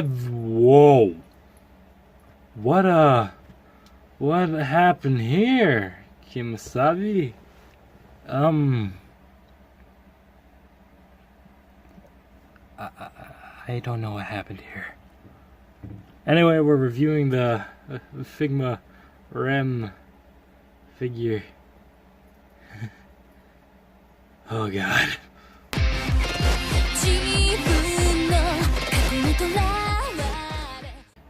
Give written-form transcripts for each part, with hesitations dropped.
Whoa. What happened here, Kimasabi? I don't know what happened here. Anyway, we're reviewing the Figma Rem figure. Oh god.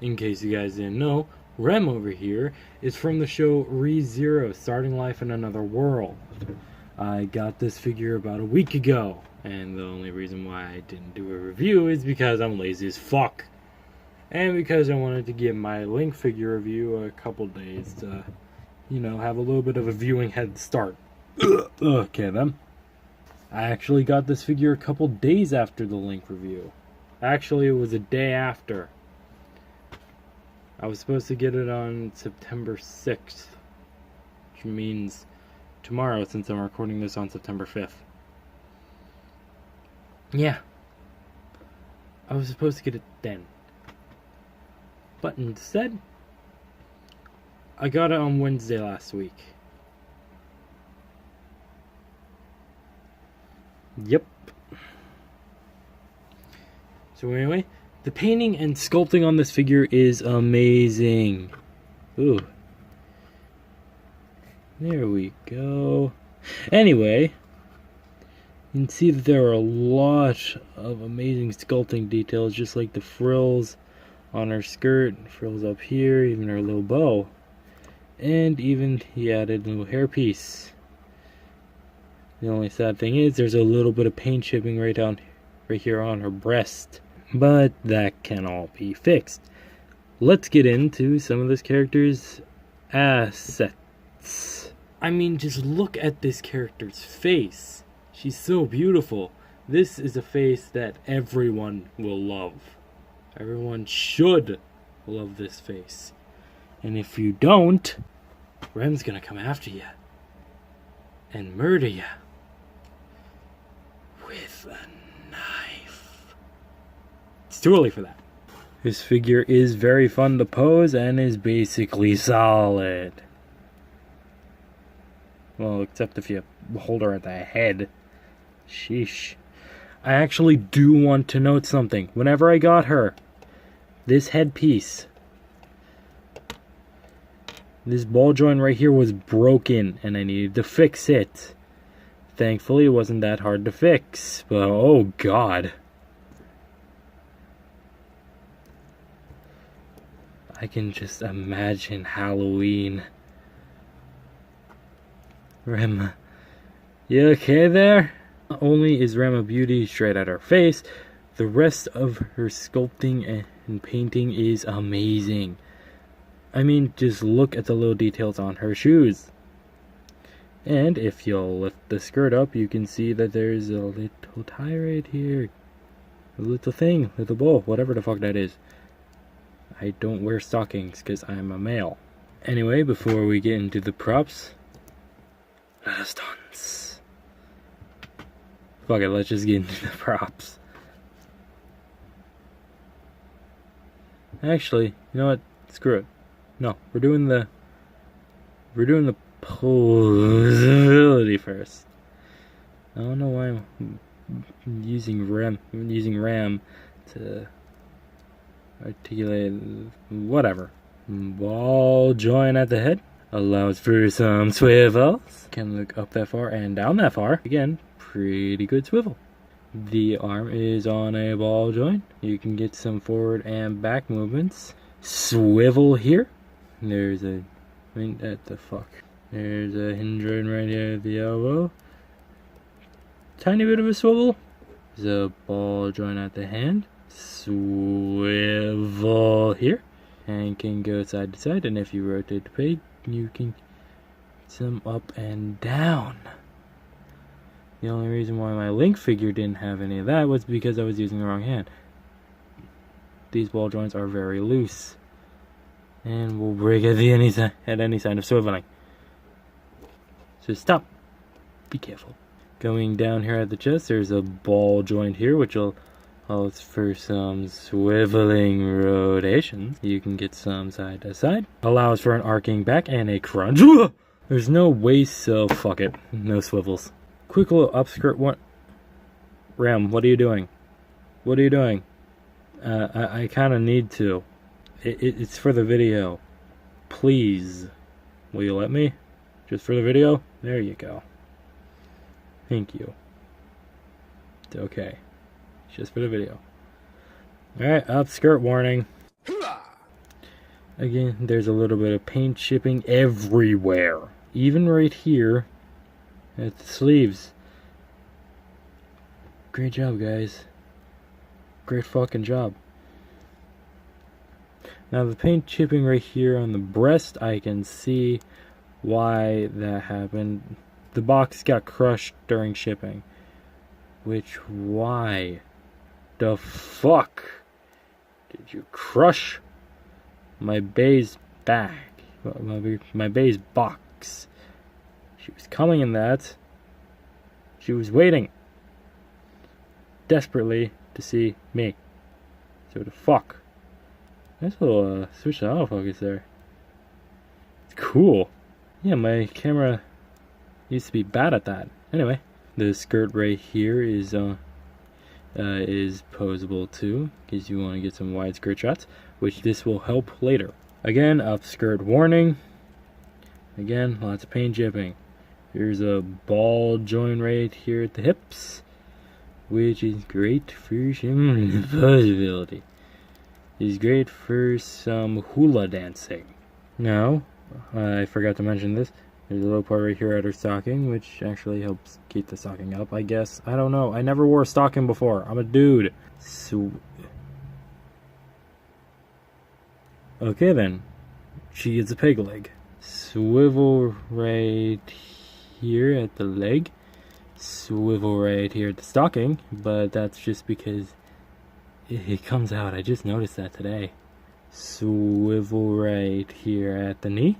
In case you guys didn't know, Rem over here is from the show ReZero, Starting Life in Another World. I got this figure about a week ago, and the only reason why I didn't do a review is because I'm lazy as fuck. And because I wanted to give my Link figure review a couple days to, you know, have a little bit of a viewing head start. Okay then. I actually got this figure a couple days after the Link review. Actually, it was a day after. I was supposed to get it on September 6th, which means tomorrow, since I'm recording this on September 5th. Yeah. I was supposed to get it then. But instead, I got it on Wednesday last week. Yep. So anyway, the painting and sculpting on this figure is amazing. Ooh. There we go. Anyway, you can see that there are a lot of amazing sculpting details, just like the frills on her skirt, frills up here, even her little bow. And even he added a little hairpiece. The only sad thing is there's a little bit of paint chipping right here on her breast. But that can all be fixed. Let's get into some of this character's assets. I mean, just look at this character's face. She's so beautiful. This is a face that everyone will love. Everyone should love this face. And if you don't, Rem's gonna come after you and murder you with a knife. It's too early for that. This figure is very fun to pose and is basically solid. Well, except if you hold her at the head. Sheesh. I actually do want to note something. Whenever I got her, this headpiece, this ball joint right here was broken and I needed to fix it. Thankfully, it wasn't that hard to fix, but oh god. I can just imagine Halloween. Rem, you okay there? Not only is Rem a beauty straight at her face, the rest of her sculpting and painting is amazing. I mean, just look at the little details on her shoes. And if you'll lift the skirt up, you can see that there's a little tie right here. A little thing, little bow, whatever the fuck that is. I don't wear stockings because I'm a male. Anyway, before we get into the props, let us dance. Fuck it, let's just get into the props. Actually, you know what? Screw it. No, we're doing the posability first. I don't know why I'm using RAM to articulate whatever. Ball joint at the head allows for some swivels. Can look up that far and down that far. Again, pretty good swivel. The arm is on a ball joint. You can get some forward and back movements. Swivel here. There's a, There's a hinge joint right here at the elbow. Tiny bit of a swivel. There's a ball joint at the hand. Swivel here. And can go side to side. And if you rotate the page, you can get some up and down. The only reason why my Link figure didn't have any of that was because I was using the wrong hand. These ball joints are very loose and will break at any sign of swiveling. So stop. Be careful. Going down here at the chest, there's a ball joint here, which will allows for some swiveling rotation. You can get some side to side. Allows for an arcing back and a crunch. There's no waist, so fuck it. No swivels. Quick little upskirt one. Ram, what are you doing? What are you doing? I kind of need to. It's for the video. Please. Will you let me? Just for the video? There you go. Thank you. It's okay. Just for the video. Alright, upskirt warning. Again, there's a little bit of paint chipping everywhere. Even right here at the sleeves. Great job, guys. Great fucking job. Now the paint chipping right here on the breast, I can see why that happened. The box got crushed during shipping. Why the fuck did you crush my base back? My base box. She was coming in that. She was waiting desperately to see me. So the fuck. Nice little switch to autofocus there. It's cool. Yeah, my camera used to be bad at that. Anyway, the skirt right here is posable too, because you want to get some wide skirt shots, which this will help later. Again, upskirt warning. Again, lots of paint chipping. Here's a ball joint right here at the hips, which is great for some possibility. It's great for some hula dancing. Now, I forgot to mention this. There's a little part right here at her stocking, which actually helps keep the stocking up, I guess. I don't know. I never wore a stocking before. I'm a dude. So, okay then. She gets a peg leg. Swivel right here at the leg. Swivel right here at the stocking. But that's just because it comes out. I just noticed that today. Swivel right here at the knee.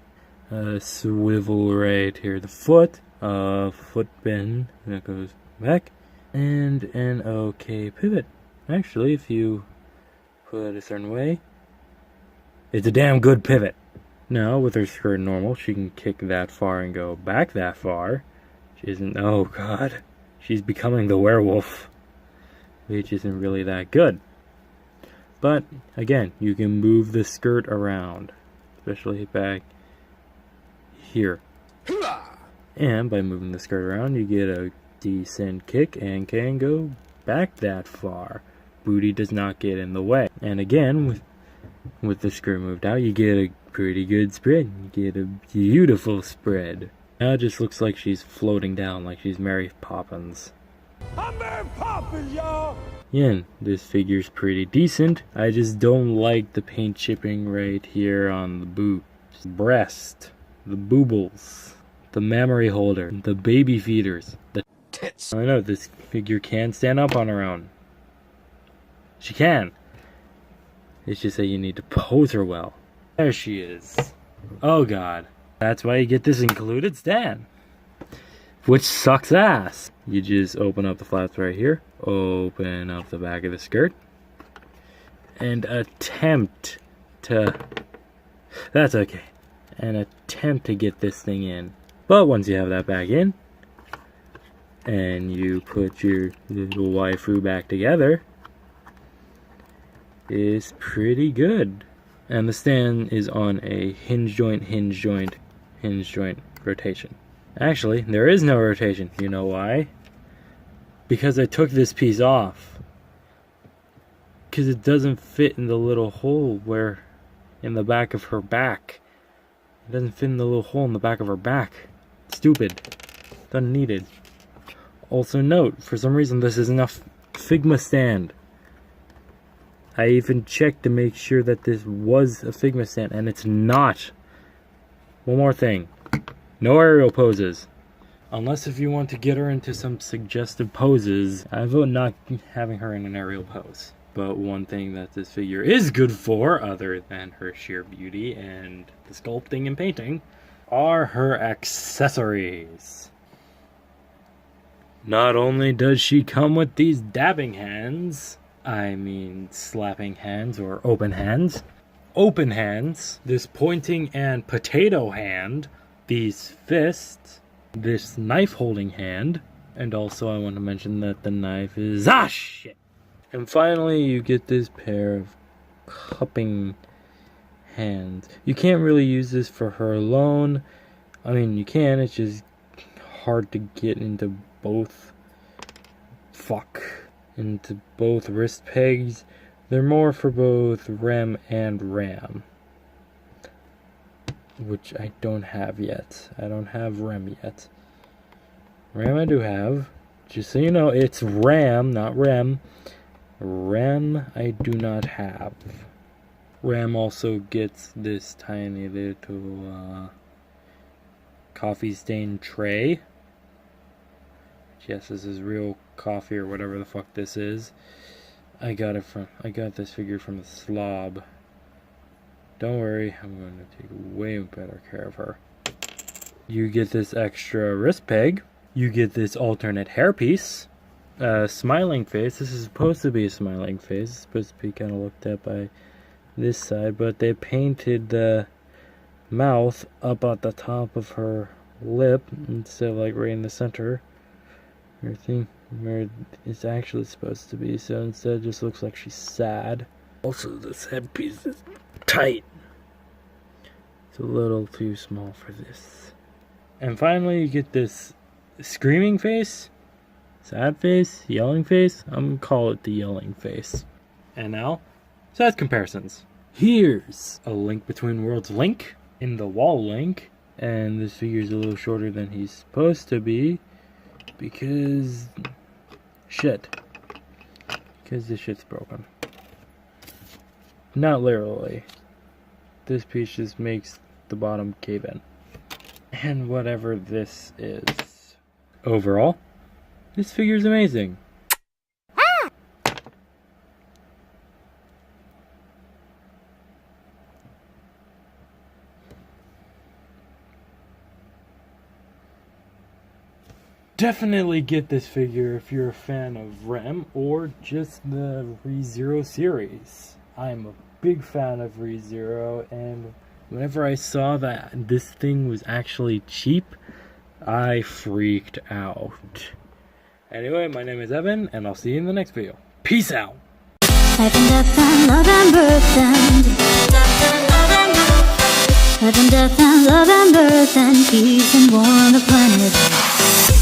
Swivel right here at the foot. Foot bend that goes back. And an okay pivot. Actually, if you put it a certain way, it's a damn good pivot. Now, with her skirt normal, she can kick that far and go back that far. She isn't, oh god, she's becoming the werewolf, which isn't really that good. But, again, you can move the skirt around, especially back here. And by moving the skirt around, you get a decent kick and can go back that far. Booty does not get in the way. And again, with the skirt moved out, you get a pretty good spread. You get a beautiful spread. Now it just looks like she's floating down, like she's Mary Poppins. I'm Mary Poppins, y'all! Yeah, this figure's pretty decent. I just don't like the paint chipping right here on the boobs, breast, the boobles, the memory holder, the baby feeders, the tits. I know this figure can stand up on her own. She can. It's just that you need to pose her well. There she is. Oh god. That's why you get this included stand. Which sucks ass. You just open up the flaps right here. Open up the back of the skirt. And attempt to... That's okay. And attempt to get this thing in. But once you have that back in, and you put your little waifu back together, it's pretty good. And the stand is on a hinge joint rotation. Actually, there is no rotation. You know why? Because I took this piece off. Because it doesn't fit in the little hole where, in the back of her back. It doesn't fit in the little hole in the back of her back. Stupid. Doesn't need it. Also note, for some reason this is enough Figma stand. I even checked to make sure that this was a Figma stand, and it's not. One more thing. No aerial poses. Unless if you want to get her into some suggestive poses, I vote not having her in an aerial pose. But one thing that this figure is good for, other than her sheer beauty and the sculpting and painting, are her accessories. Not only does she come with these dabbing hands, I mean slapping hands or open hands. Open hands, this pointing and potato hand, these fists, this knife holding hand, and also I want to mention that the knife is shit. And finally you get this pair of cupping hands. You can't really use this for her alone. I mean you can, it's just hard to get into both wrist pegs. They're more for both rem and ram, which I don't have yet. I don't have rem yet. Ram I do have. Just so you know, it's ram, not rem. Rem I do not have. Ram also gets this tiny little coffee stain tray. Yes, this is real coffee or whatever the fuck this is. I got this figure from the slob. Don't worry, I'm going to take way better care of her. You get this extra wrist peg. You get this alternate hairpiece. Smiling face. This is supposed to be a smiling face. It's supposed to be kind of looked at by this side, but they painted the mouth up at the top of her lip instead of like right in the center. Everything where it's actually supposed to be, so instead it just looks like she's sad. Also, this headpiece is tight. It's a little too small for this. And finally you get this screaming face, sad face, yelling face. I'm gonna call it the yelling face. And now, size comparisons. Here's a Link Between Worlds link in the wall link, and this figure's a little shorter than he's supposed to be because this shit's broken. Not literally. This piece just makes the bottom cave in. And whatever this is. Overall, this figure's amazing. Definitely get this figure if you're a fan of Rem or just the ReZero series. I'm a big fan of ReZero, and whenever I saw that this thing was actually cheap, I freaked out. Anyway, my name is Evan, and I'll see you in the next video. Peace out! Heaven, death, and love and birth and heaven, death, and love and birth and peace and war on the planet.